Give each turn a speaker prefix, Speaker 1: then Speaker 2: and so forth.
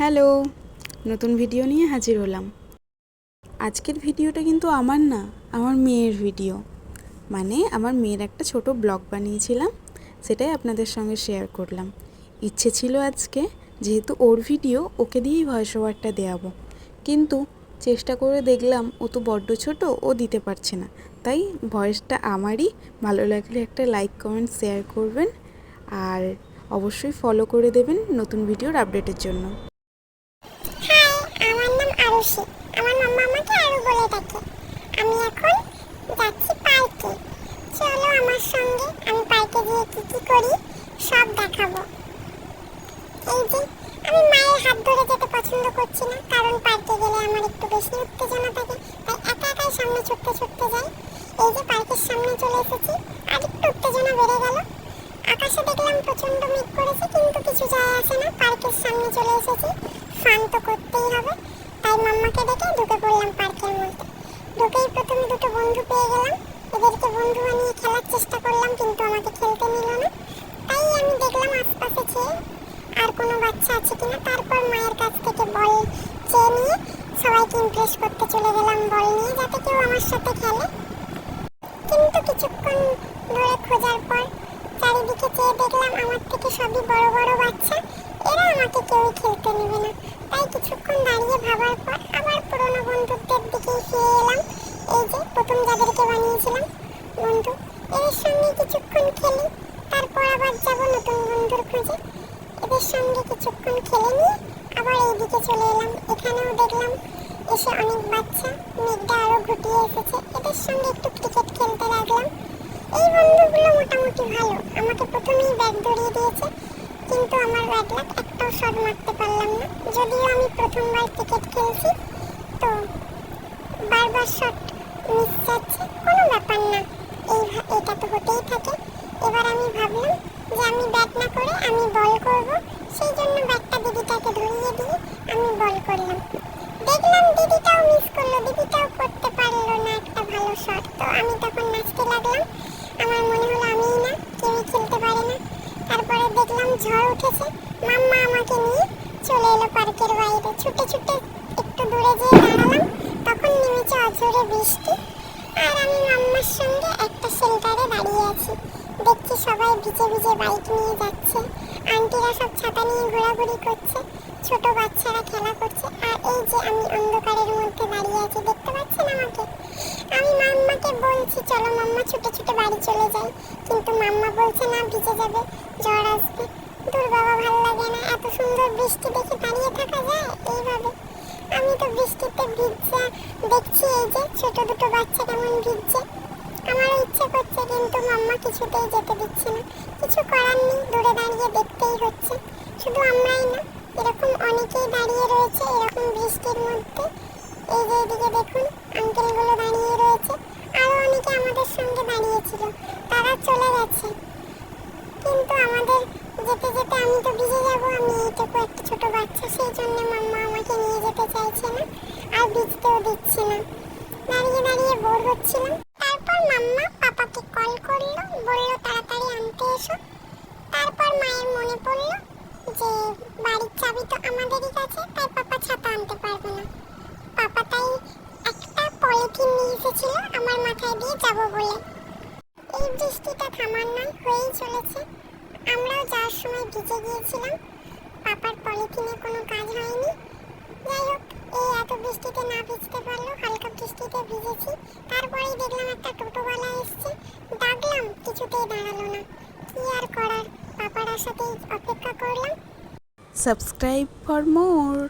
Speaker 1: Hello, নতুন video নিয়ে হাজির হলাম। আজকের ভিডিওটা কিন্তু আমার না, আমার মেয়ের ভিডিও। মানে আমার মেয়ের একটা ছোট ব্লগ বানিয়েছিলাম, সেটাই আপনাদের সঙ্গে শেয়ার করলাম। ইচ্ছে ছিল আজকে যেহেতু ওর ভিডিও, ওকে দিয়েই ভয়েস ওভারটা দেওয়াবো, কিন্তু চেষ্টা করে দেখলাম ও তো বড্ড ছোট, ও দিতে পারছে না। তাই ভয়েসটা আমারই। ভালো লাগলে একটা লাইক কমেন্ট শেয়ার করবেন, আর অবশ্যই ফলো করে দেবেন নতুন ভিডিওর আপডেটের জন্য।
Speaker 2: আমার নাম আরুষি। আমার মাম্মা আমাকে আরু বলে ডাকে। আমি এখন যাচ্ছি পার্কে। চলো আমার সঙ্গে, আমি পার্কে গিয়ে কি কি করি সব দেখাবো। এই যে আমি মায়ের হাত ধরে যেতে পছন্দ করছি না, কারণ পার্কে গেলে আমার একটু বেশি উত্তেজনা থাকে, তাই একা একাই সামনে ছুটতে ছুটতে যাই। এই যে পার্কের সামনে চলে এসেছি, আর একটু উত্তেজনা বেড়ে গেল। আকাশে দেখলাম প্রচন্ড মেঘ করেছে, কিন্তু কিছু যায় আসে না, পার্কের সামনে চলে এসেছি, ফান তো করতেই হবে। তাই মাম্মাকে ডেকে ঢুকে পড়লাম পার্কের মধ্যে। ঢুকেই প্রথমে দুটো বন্ধু পেয়ে গেলাম, এদেরকে বন্ধু বানিয়ে খেলার চেষ্টা করলাম, কিন্তু আমাকে খেলতে নিল না। তাই আমি দেখলাম আশপাশে চেয়ে আর কোনো বাচ্চা আছে কিনা, তারপর মায়ের কাছ থেকে বল চেয়ে নিয়ে সবাইকে ইমপ্রেস করতে চলে গেলাম বল নিয়ে, যাতে কেউ আমার সাথে খেলে। কিন্তু কিছুক্ষণ ধরে খোঁজার পর চারিদিকে চেয়ে দেখলাম আমার থেকে সবই বড় বড় বাচ্চা, এরা আমাকে কেউই খেলতে নেবে না। তাই কিছুক্ষণ দাঁড়িয়ে ভাবার পর আবার পুরনো বন্ধুদের দিকেই ফিরে এলাম। এই যে প্রথম যাদেরকে বানিয়েছিলাম বন্ধু, এদের সঙ্গে কিছুক্ষণ খেলি, তারপর আবার যাব নতুন বন্ধুর খোঁজে। এদের সঙ্গে কিছুক্ষণ খেলে নিয়ে আবার এইদিকে চলে এলাম। এখানেও দেখলাম এসে অনেক বাচ্চা, মেঘটা আরও ঘুটিয়ে এসেছে, এদের সঙ্গে একটু ক্রিকেট খেলতে লাগলাম। এই বন্ধুগুলো মোটামুটি ভালো, আমাকে প্রথমেই ব্যাট ধরিয়ে দিয়েছে, কিন্তু আমার ব্যাড লাক, একটাও শট মারতে পারলাম না। যদিও আমি প্রথমবার ক্রিকেট খেলছি, তো বারবার শট মিস যাচ্ছে, কোনো ব্যাপার না, এটা তো হতেই থাকে। এবার আমি ভাবলাম যে আমি ব্যাট না করে আমি বল করব, সেই জন্য ব্যাটটা দিদিটাকে ধরিয়ে দিয়ে আমি বল করলাম। দেখলাম দিদিটাও মিস করলো, দিদিটাও করতে পারলো না একটা ভালো শট। তো আমি তখন নাচতে লাগলাম, আমার মনে হলো আমিই না, কেউই খেলতে পারে না। তারপরে দেখলাম ঝড় উঠেছে, মাম্মা আমাকে নিয়ে চলে এলো পার্কের বাইরে। ছুটে ছুটে একটু দূরে যেয়ে দাঁড়ালাম, তখন নেমেছে অঝোরে বৃষ্টি, আর আমি মাম্মার সঙ্গে একটা শেল্টারে দাঁড়িয়ে আছি। দেখছি সবাই ভিজে ভিজে বাইক নিয়ে যাচ্ছে, আন্টিরা সব ছাতা নিয়ে ঘোরাঘুরি করছে, ছোট বাচ্চারা খেলা করছে, আর এই যে আমি অন্ধকারের মধ্যে দাঁড়িয়ে আছি, দেখতে পাচ্ছেন আমাকে? আমি মাম্মাকে বলছি চলো মাম্মা ছুটে ছুটে বাড়ি চলে যাই, কিন্তু মাম্মা বলছে না, ভিজে যাবে, ঝড় আসবে। দূর বাবা, ভালো লাগে না, এত সুন্দর বৃষ্টি দেখে দাঁড়িয়ে থাকা যায় এইভাবে? আমি তো বৃষ্টিতে ভিজছে দেখছি, এই যে ছোট দুটো বাচ্চা কেমন ভিজছে, আমারও ইচ্ছে করছে, কিন্তু মাম্মা কিছুতেই যেতে দিচ্ছে না। কিছু করার নেই, দূরে দাঁড়িয়ে দেখতেই হচ্ছে। শুধু আমরাই না, এরকম অনেকেই দাঁড়িয়ে রয়েছে এরকম বৃষ্টির মধ্যে। এই যে এদিকে দেখুন, আঙ্কেলগুলো দাঁড়িয়ে রয়েছে, আরও অনেকে আমাদের সঙ্গে দাঁড়িয়েছিল, তারা চলে গেছে। কিন্তু আমাদের যেতে যেতে আমি তো ভিজে যাবো, আমি এইটুকু একটা ছোট বাচ্চা, সেই জন্য মাম্মা আমাকে নিয়ে যেতে চাইছে না, আর ভিজতেও দিচ্ছে না। দাঁড়িয়ে দাঁড়িয়ে বোর হচ্ছিলাম। তারপর মাম্মা পাপাকে কল করলো, বললো তাড়াতাড়ি আনতে এসো। তারপর মায়ের মনে পড়লো যে বাড়ির চাবি তো আমাদেরই কাছে, তাই পাপা ছাতা আনতে পারবে না। পাপা তাই একটা পলিথিন নিয়ে এসেছিল আমার মাথায় দিয়ে যাবো বলে। এই বৃষ্টিটা থামার নয়, হয়েই চলেছে। আমরাও যাওয়ার সময় ভিজে গিয়েছিলাম, পাপার পলিথিনে কোনো কাজ হয়নি। যাই হোক, এই এত বৃষ্টিতে না ভিজতে পারলো, হালকা বৃষ্টিতে ভিজেছি। তারপরেই দেখলাম একটা টোটোওয়ালা এসছে, ডাকলাম, কিছুতেই দাঁড়ালো না। কি আর করার, পাপার আসাতেই অপেক্ষা করলাম।
Speaker 1: Subscribe for more.